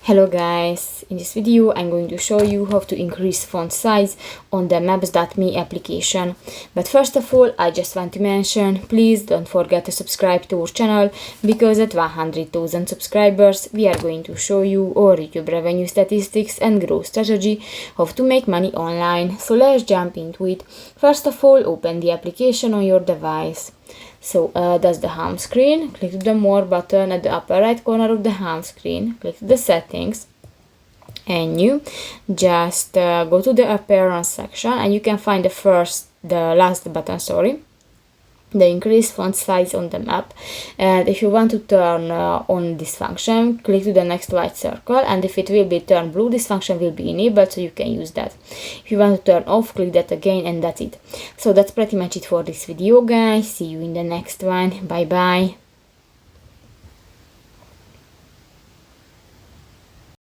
Hello guys, in this video I'm going to show you how to increase font size on the Maps.me application. But first of all, I just want to mention, please don't forget to subscribe to our channel, because at 100,000 subscribers we are going to show you our YouTube revenue statistics and growth strategy, how to make money online. So let's jump into it. First of all, open the application on your device. So that's the home screen. Click the More button at the upper right corner of the home screen. Click the Settings, and you just go to the Appearance section, and you can find the last button, the increase font size on the map. And if you want to turn on this function, click to the next white circle, and if it will be turned blue, this function will be enabled, so you can use that. If you want to turn off, click that again, and that's it. So that's pretty much it for this video, guys. See you in the next one. Bye bye.